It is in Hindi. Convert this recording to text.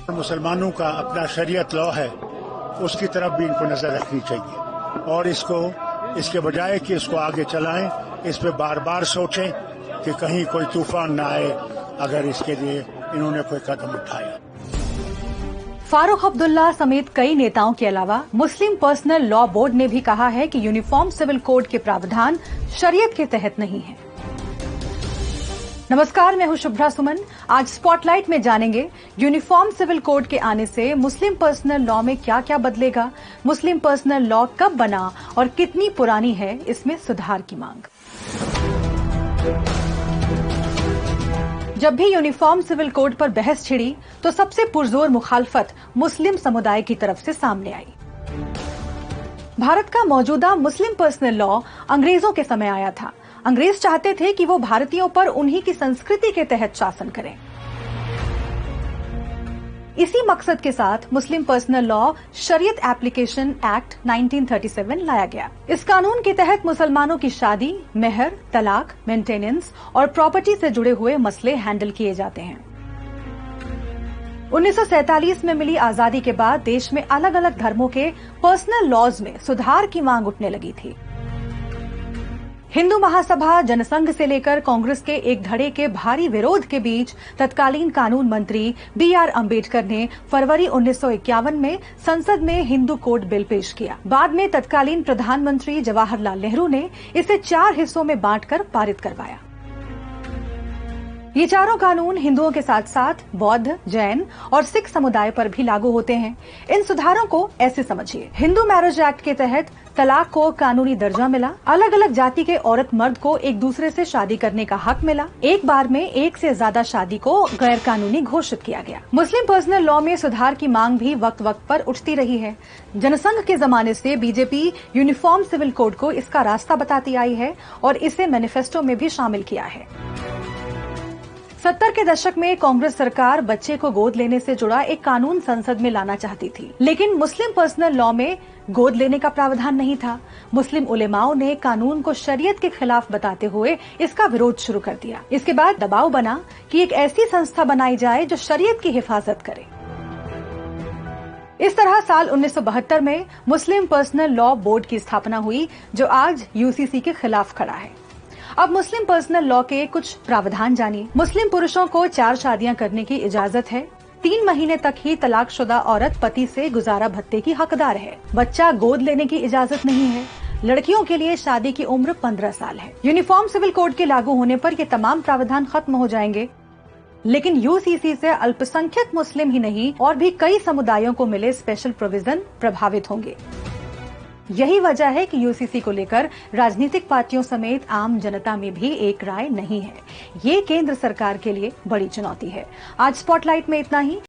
मुसलमानों का अपना शरीयत लॉ है, उसकी तरफ भी इनको नजर रखनी चाहिए और इसके बजाय कि इसको आगे चलाएं, इस पे बार बार सोचें कि कहीं कोई तूफान ना आए अगर इसके लिए इन्होंने कोई कदम उठाया। फारूक अब्दुल्ला समेत कई नेताओं के अलावा मुस्लिम पर्सनल लॉ बोर्ड ने भी कहा है कि यूनिफॉर्म सिविल कोड के प्रावधान शरीयत के तहत नहीं है। नमस्कार, मैं हूं शुभ्रा सुमन। आज स्पॉटलाइट में जानेंगे यूनिफॉर्म सिविल कोड के आने से मुस्लिम पर्सनल लॉ में क्या क्या बदलेगा, मुस्लिम पर्सनल लॉ कब बना और कितनी पुरानी है इसमें सुधार की मांग। जब भी यूनिफॉर्म सिविल कोड पर बहस छिड़ी तो सबसे पुरजोर मुखालफत मुस्लिम समुदाय की तरफ से सामने आई। भारत का मौजूदा मुस्लिम पर्सनल लॉ अंग्रेजों के समय आया था। अंग्रेज चाहते थे कि वो भारतीयों पर उन्हीं की संस्कृति के तहत शासन करें। इसी मकसद के साथ मुस्लिम पर्सनल लॉ शरीयत एप्लीकेशन एक्ट 1937 लाया गया। इस कानून के तहत मुसलमानों की शादी, मेहर, तलाक, मेंटेनेंस और प्रॉपर्टी से जुड़े हुए मसले हैंडल किए जाते हैं। 1947 में मिली आजादी के बाद देश में अलग अलग धर्मों के पर्सनल लॉज में सुधार की मांग उठने लगी थी। हिंदू महासभा, जनसंघ से लेकर कांग्रेस के एक धड़े के भारी विरोध के बीच तत्कालीन कानून मंत्री B.R. अम्बेडकर ने फरवरी 1951 में संसद में हिंदू कोड बिल पेश किया। बाद में तत्कालीन प्रधानमंत्री जवाहरलाल नेहरू ने इसे 4 हिस्सों में बांटकर पारित करवाया। ये चारों कानून हिंदुओं के साथ साथ बौद्ध, जैन और सिख समुदाय पर भी लागू होते हैं। इन सुधारों को ऐसे समझिए। हिंदू मैरिज एक्ट के तहत तलाक को कानूनी दर्जा मिला। अलग अलग जाति के औरत मर्द को एक दूसरे से शादी करने का हक मिला। एक बार में एक से ज्यादा शादी को गैर कानूनी घोषित किया गया। मुस्लिम पर्सनल लॉ में सुधार की मांग भी वक्त वक्त पर उठती रही है। जनसंघ के जमाने से बीजेपी यूनिफॉर्म सिविल कोड को इसका रास्ता बताती आई है और इसे मैनिफेस्टो में भी शामिल किया है। 70 के दशक में कांग्रेस सरकार बच्चे को गोद लेने से जुड़ा एक कानून संसद में लाना चाहती थी, लेकिन मुस्लिम पर्सनल लॉ में गोद लेने का प्रावधान नहीं था। मुस्लिम उलेमाओं ने कानून को शरीयत के खिलाफ बताते हुए इसका विरोध शुरू कर दिया। इसके बाद दबाव बना कि एक ऐसी संस्था बनाई जाए जो शरीयत की हिफाजत करे। इस तरह साल 1972 में मुस्लिम पर्सनल लॉ बोर्ड की स्थापना हुई, जो आज UCC के खिलाफ खड़ा है। अब मुस्लिम पर्सनल लॉ के कुछ प्रावधान जानिए। मुस्लिम पुरुषों को 4 शादियां करने की इजाजत है। 3 महीने तक ही तलाकशुदा औरत पति से गुजारा भत्ते की हकदार है। बच्चा गोद लेने की इजाजत नहीं है। लड़कियों के लिए शादी की उम्र 15 साल है। यूनिफॉर्म सिविल कोड के लागू होने पर ये तमाम प्रावधान खत्म हो जाएंगे, लेकिन UCC से अल्पसंख्यक मुस्लिम ही नहीं और भी कई समुदायों को मिले स्पेशल प्रोविजन प्रभावित होंगे। यही वजह है कि UCC को लेकर राजनीतिक पार्टियों समेत आम जनता में भी एक राय नहीं है। ये केंद्र सरकार के लिए बड़ी चुनौती है। आज स्पॉटलाइट में इतना ही।